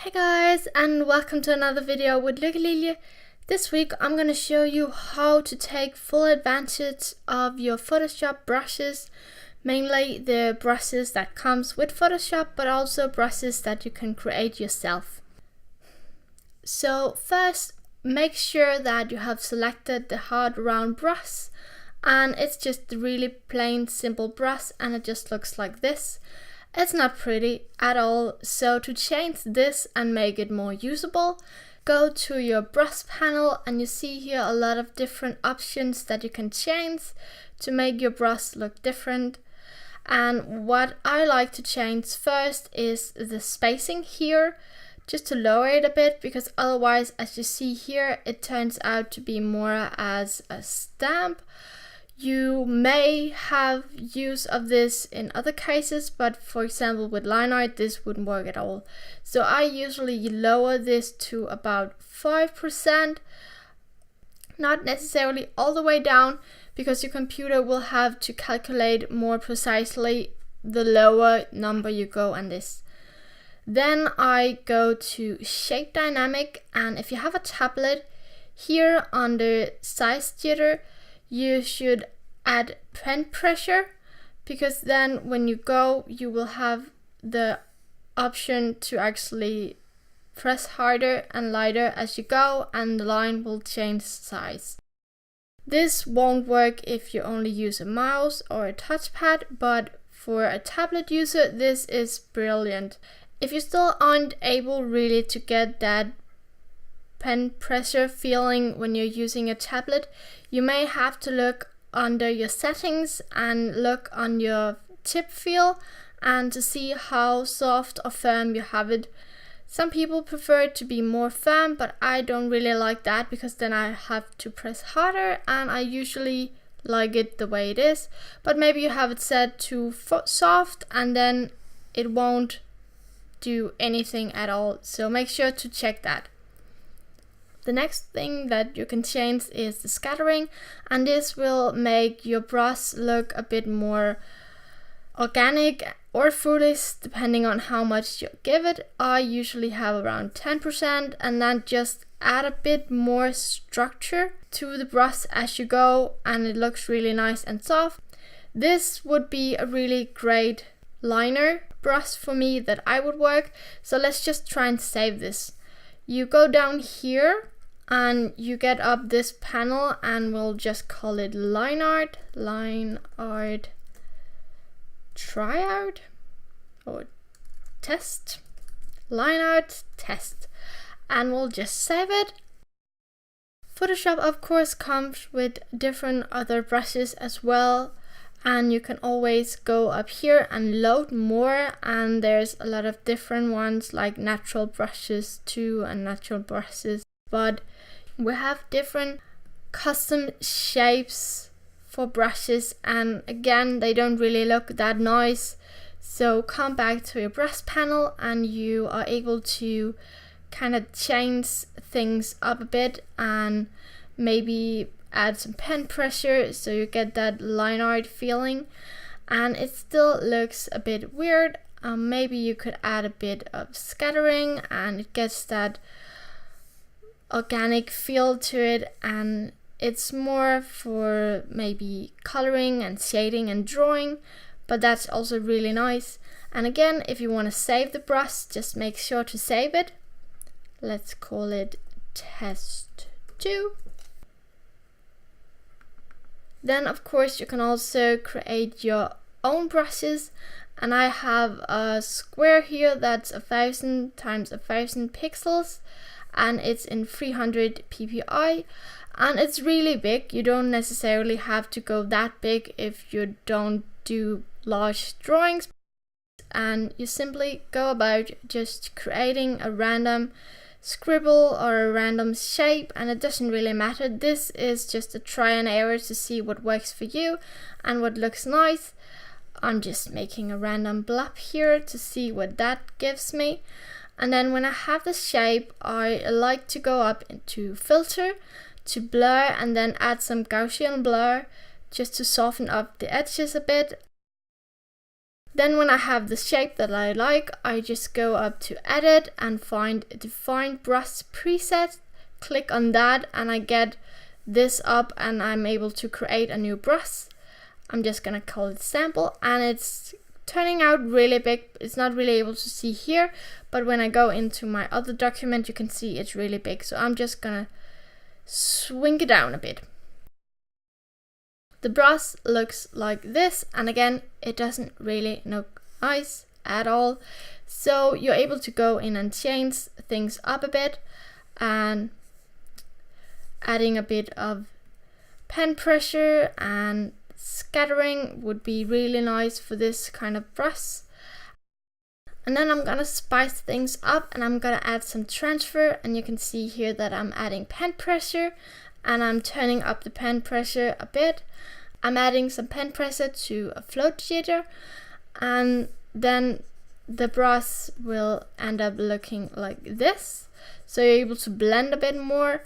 Hey guys, and welcome to another video with Lille. This week I'm going to show you how to take full advantage of your Photoshop brushes, mainly the brushes that comes with Photoshop, but also brushes that you can create yourself. So first, make sure that you have selected the hard round brush, and it's just a really plain simple brush, and it just looks like this. It's not pretty at all, so to change this and make it more usable, go to your brush panel and you see here a lot of different options that you can change to make your brush look different. And what I like to change first is the spacing here, just to lower it a bit, because otherwise, as you see here, it turns out to be more as a stamp. You may have use of this in other cases, but for example with line art this wouldn't work at all. So I usually lower this to about 5%, not necessarily all the way down, because your computer will have to calculate more precisely the lower number you go on this. Then I go to shape dynamic, and if you have a tablet, here under size jitter you should add pen pressure, because then when you go you will have the option to actually press harder and lighter as you go, and the line will change size. This won't work if you only use a mouse or a touchpad, but for a tablet user this is brilliant. If you still aren't able really to get that pen pressure feeling when you're using a tablet, you may have to look under your settings and look on your tip feel and to see how soft or firm you have it. Some people prefer it to be more firm, but I don't really like that, because then I have to press harder, and I usually like it the way it is. But maybe you have it set to soft and then it won't do anything at all, so make sure to check that. The next thing that you can change is the scattering, and this will make your brush look a bit more organic or foolish depending on how much you give it. I usually have around 10%, and then just add a bit more structure to the brush as you go, and it looks really nice and soft. This would be a really great liner brush for me that I would work. So let's just try and save this. You go down here and you get up this panel, and we'll just call it line art tryout or test, line art test, and we'll just save it. Photoshop of course comes with different other brushes as well, and you can always go up here and load more, and there's a lot of different ones like natural brushes too, and natural brushes, but we have different custom shapes for brushes, and again they don't really look that nice. So come back to your brush panel and you are able to kind of change things up a bit and maybe add some pen pressure so you get that line art feeling, and it still looks a bit weird. Maybe you could add a bit of scattering and it gets that organic feel to it, and it's more for maybe coloring and shading and drawing, but that's also really nice. And again, if you want to save the brush, just make sure to save it. Let's call it test 2. Then of course you can also create your own brushes, and I have a square here that's 1000 times 1000 pixels, and it's in 300 ppi, and it's really big. You don't necessarily have to go that big if you don't do large drawings, and you simply go about just creating a random scribble or a random shape, and it doesn't really matter. This is just a try and error to see what works for you and what looks nice. I'm just making a random blob here to see what that gives me. And then when I have the shape, I like to go up into filter, to blur, and then add some Gaussian blur just to soften up the edges a bit. Then when I have the shape that I like, I just go up to edit and find define brush preset, click on that, and I get this up and I'm able to create a new brush. I'm just gonna call it sample, and it's turning out really big. It's not really able to see here, but when I go into my other document, you can see it's really big. So I'm just gonna swing it down a bit. The brush looks like this, and again, it doesn't really look nice at all. So you're able to go in and change things up a bit, and adding a bit of pen pressure and scattering would be really nice for this kind of brush. And then I'm gonna spice things up, and I'm gonna add some transfer, and you can see here that I'm adding pen pressure, and I'm turning up the pen pressure a bit. I'm adding some pen pressure to a float jitter, and then the brush will end up looking like this. So you're able to blend a bit more.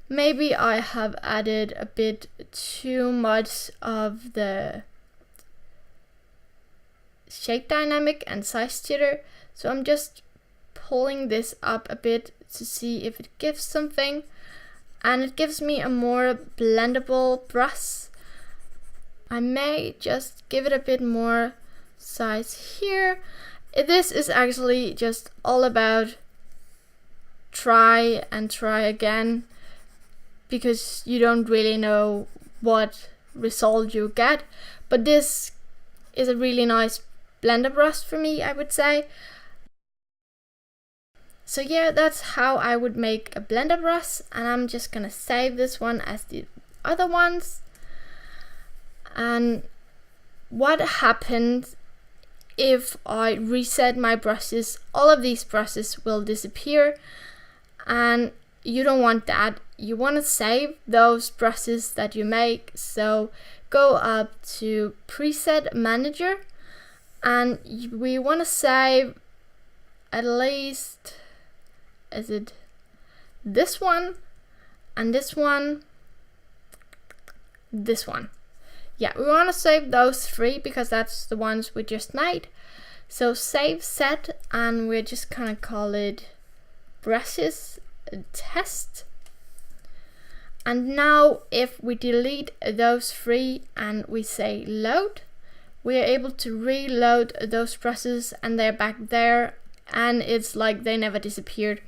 Maybe I have added a bit too much of the shape dynamic and size jitter, so I'm just pulling this up a bit to see if it gives something, and it gives me a more blendable brush. I may just give it a bit more size here. This is actually just all about try and try again, because you don't really know what result you get. But this is a really nice blender brush for me, I would say. So yeah, that's how I would make a blender brush, and I'm just gonna save this one as the other ones. And what happens if I reset my brushes? All of these brushes will disappear, and you don't want that. You want to save those brushes that you make. So go up to preset manager, and we want to save at least, is it this one and this one, this one. Yeah, we want to save those three because that's the ones we just made. So save set, and we're just gonna call it brushes test. And now if we delete those three and we say load, we are able to reload those brushes, and they're back there, and it's like they never disappeared.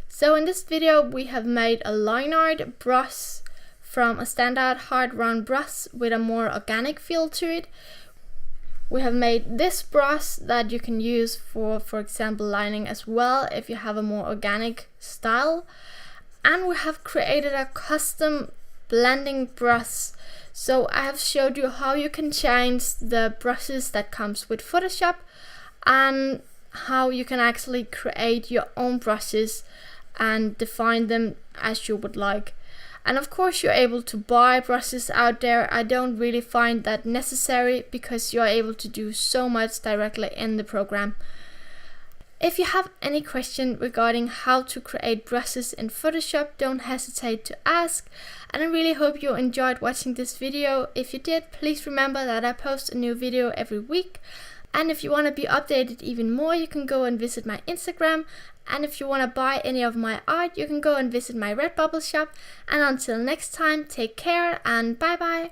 So in this video we have made a line art brush from a standard hard round brush with a more organic feel to it. We have made this brush that you can use for example, lining as well if you have a more organic style. And we have created a custom blending brush. So I have showed you how you can change the brushes that comes with Photoshop, and how you can actually create your own brushes and define them as you would like. And of course you're able to buy brushes out there. I don't really find that necessary because you're able to do so much directly in the program. If you have any question regarding how to create brushes in Photoshop, don't hesitate to ask. And I really hope you enjoyed watching this video. If you did, please remember that I post a new video every week. And if you want to be updated even more, you can go and visit my Instagram. And if you want to buy any of my art, you can go and visit my Redbubble shop. And until next time, take care and bye bye.